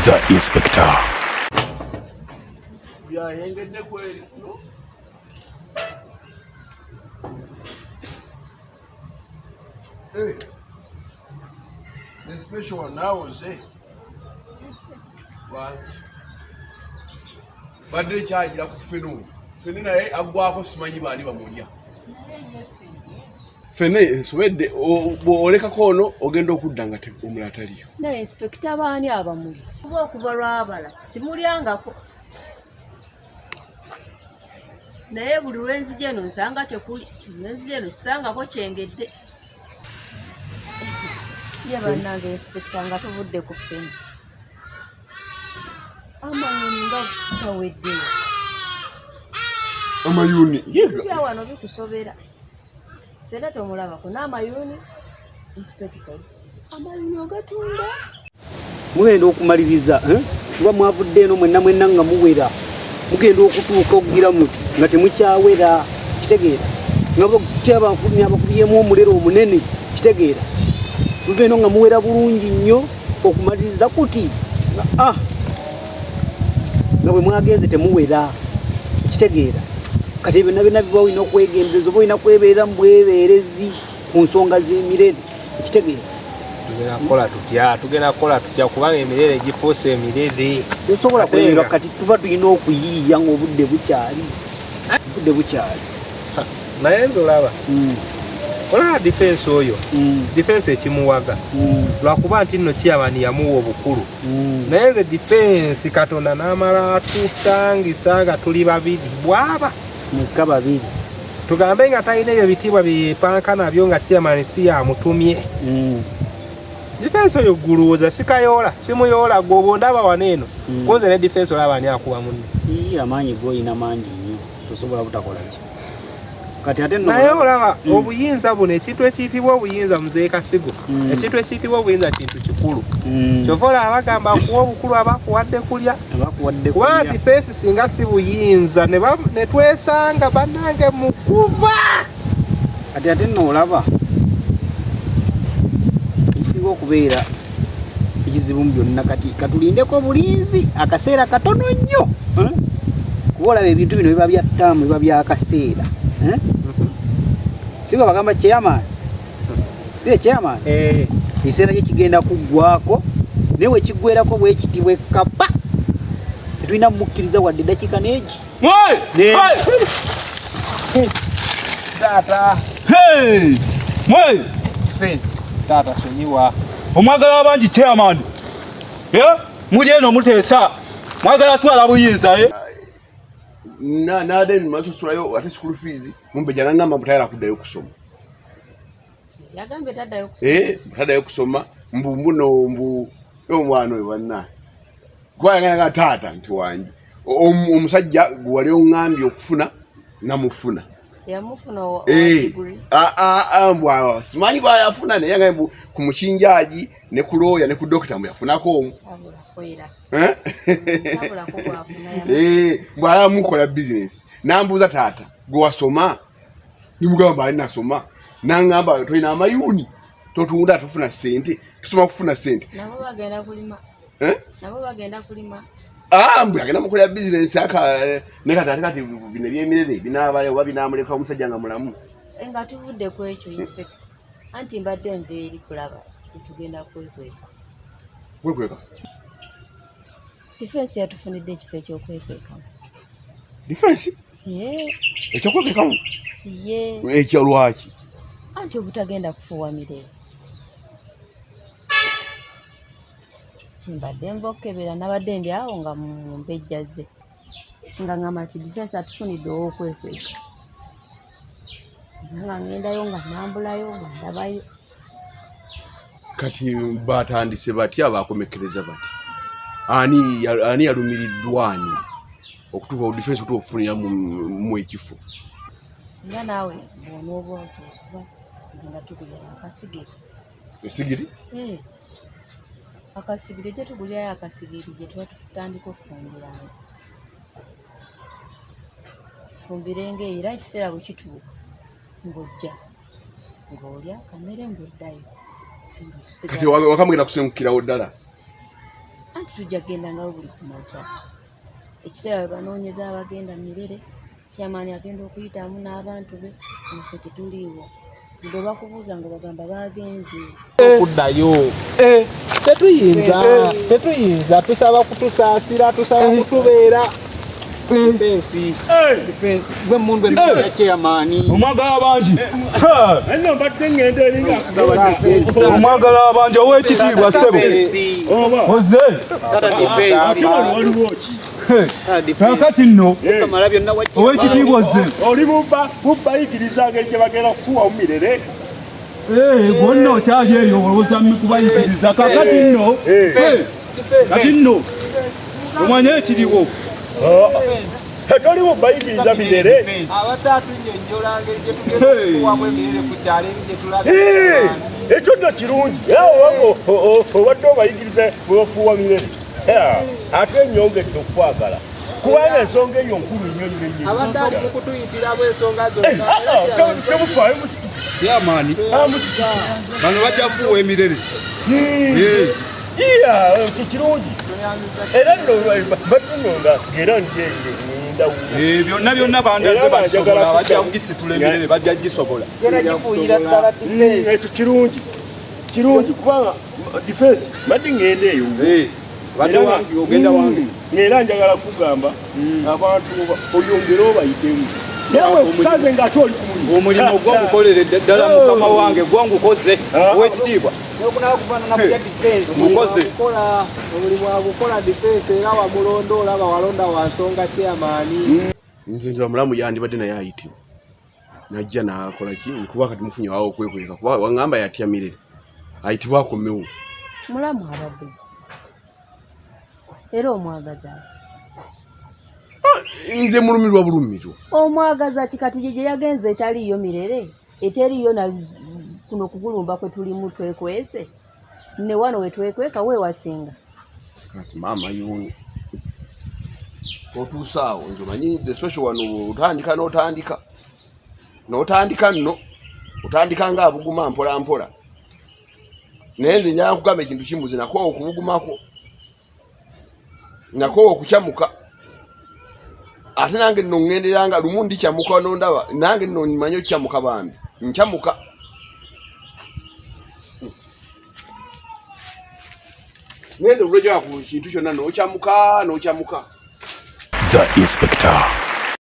The Inspector. Hey, the special one now is it? Why? But the child ya kufinu. Fenina agwako simanyi bali bamulia. Fene swede oleka kono ogenda okudanga te omulataliyo. Na inspector bani abamuli. Kuba kubalwa abala. Simulyangako. Naye buli lwenzi jeno nsanga tekuli. Lwenzi jeno sanga ko kyengedde. Yaba nange inspector nga tuvudde ku ffene. Amayuni nga kawedde. Amayuni yega. Ya wano bikusobera. Fena tomulaba ko n'amayuni inspector. Amayuni ogatunda. Mugenda okumaliriza kuba mwavudde eno mwenna nga muwera. Mugenda okutuuka okugiramu nga temukyawera kitegeera. Ngabo kyaba abakubyemu omulero omunene kitegeera. Muve eno nga muwera bulungi nnyo okumaliriza kuti nga bwe mwagenze temuwera kitegeera. Kati bina bibawo ino kwegendezo boina kwebeera mbweberezi ku nsonga z'emirere kitegeera. Tugenda kola tutya kubanga emirere gifuuse emirere. Tosobola kulenga kati tuba tulina okuyiiya ng'obudde bukyali. Naye ndolaba kola defense oyo defense ekimuwaga lwakuba nti nno kyabani yamuwa obukulu naye nze defense Katonda n'amala tusangisa nga tuli babiri bwaba muka babiri tugambe nga talina ebyo bitibwa byepanka nabyo nga chairman si yamutumye defense oyo guluza sikayoola simuyoola gwobo ndaba waneeno koze ne defense olaba ani akuba munne amaanyi goyina mangi nnyo tosobola butakola ki kati ate naye olaba obuyinza buno ekintu ekiyitibwa obuyinza Mzee Kasigo ekintu ekiyitibwa obuyinza kintu kikulu kyovola abagamba kuwa obukulu abakuwadde kulya kuba defense singa si buyinza ne twesanga bannange mukuba kati ate nno olaba ekisinga okubeera ekizibu mu byonna kati katulindeko bulinzi akaseera katono nnyo kuba olaba ebintu bino biba bya ttaamu biba byakaseera Sigo bagamba chairman. Siye chairman. Isera ye kigenda kuggwako newe kigwerako bwe kitibwe kapa. Tetulina mukkiriza wadde dakika neegi. Tata. Defense. Tata sonyiwa. Omwagala abangi chairman. Muje eno muteesa. Mwagala twala buyinza na den masosulayo ate school fees mumbe jananga mutayala kudayo kusoma yagambe tadayo kusoma tadayo kusoma mbu omwana we banna kwayanga tata nti wanji omusajja gwali ongambye okufuna namufuna yamufuna degree mbwa simanyi bwa yafuna ne yanga ku mukinjaji ne ku lawyer ne ku doctor mu yafunako mbwa mukola business nambuza tata gwe wasoma nimugamba ali nasoma nangamba toina amayuni totunda tufuna sente kisoma kufuna sente nabo bagenda kulima mbwa agenda mukola business aka ne kati kati bino byemirere binabale oba binamuleka omusajja nga mulamu nga tuvudde ku ekyo inspector anti mbadde nveeri kulaba tugenda kwekweka defense yatufunidde ekifo ekyokwekekamu defense ekyokwekekamu ekyo lwaki anti obutagenda kufuuwa mirere kimbadde mbokebera nabadde ndi awo nga mu mbejja ze nga ngamba ti defense atufunidde ow'okwekweka nga ngendayo nga nambulayo nga ndabayo kati batandise batya bakomekereza bati ani yalumiriddwani okutuuka defense otufunira mu ekifo nga naawe bw'onooba otuusiba ngenda tugulira akasigiri esigiri akasigiri gye tugulirayo akasigiri gye tuba tutandika okufumbiranga fumbirenga era ekiseera bwe kituuka ng'ojja ng'olya kamere ng'oddayo kati wakamugenda kusengukirawo ddala anti tujja kgenda ngawo buli kumakya ekiseera we banoonyeza abagenda Mirere kyamaani agenda okuyitamu n'abantu be naffe tetuliiwo bwe bakubuuza nga bagamba bagenze okuddayo tetuyinza tusaba kutusaasira tusaba kutubeera defense gwe mundu ya chairman omwagala bangi nno mbadde ngenda eringa omwagala bangi ow'ekitiibwa ssebo oze kakati nno ow'ekitiibwa ozze oli bubbayigiriza ngeri gye bagenda kufuuwa mu Mirere gwonna okyali eyo olowooza kubayigiriza kakati nno kati nno omanye ekiriwo toli bubbayigiriza Mirere ekyo nno kirungi obadde obayigiriza bwebafuuwa Mirere ate enyongedde okwagala kubanga ensonga eyo nkulu nnyo nnyotemufaayo yamaani bano bajja kufuuwa Emirere kikirungi era nno batunonga ngera byonna bandaze basobola bajja kugisitula Emirere bajja gisobola ekyo kirungi kubanga defense badde ngenda eyo badde wange ogenda wange ngera njagala kugamba abantu oyongere obayitemu nawe kusaze ng'ate oli ku mulimu omulimu gw'ogukolere ddala mukama wange gwangukoze ow'ekitiibwa mukoze omulimu agukola defense era wamulondo olaba walonda wa nsonga chairman nze nti omulamu yandibadde naye ayitibwa najja nakola ki nkuba kati mufunye wawo okwekweka kuba waŋŋamba yatya Mirere ayitibwa akomewo mulamu abadde era omwagaza nze mulumirwa bulumirwa omwagaza kikati gye yagenze etaliiyo Mirere eteriiyo na kuno kugulumba kwe tulimu twekwese ne wano we twekweka weewasinga kasi maama yuni otuusaawo nze omanyi the special wano n'otandika nno otandika ng'abuguma mpola mpola naye nze njala nkugamba ekintu kimu nze nakoowa okubugumako nakoowa okukyamuka ate nange nno ŋŋenderanga lumu ndikyamuka nondaba nange nno mmanyi okukyamuka bambi nkyamuka ngenze olwejja ku kintu kyonna n'okyamuka The Inspector.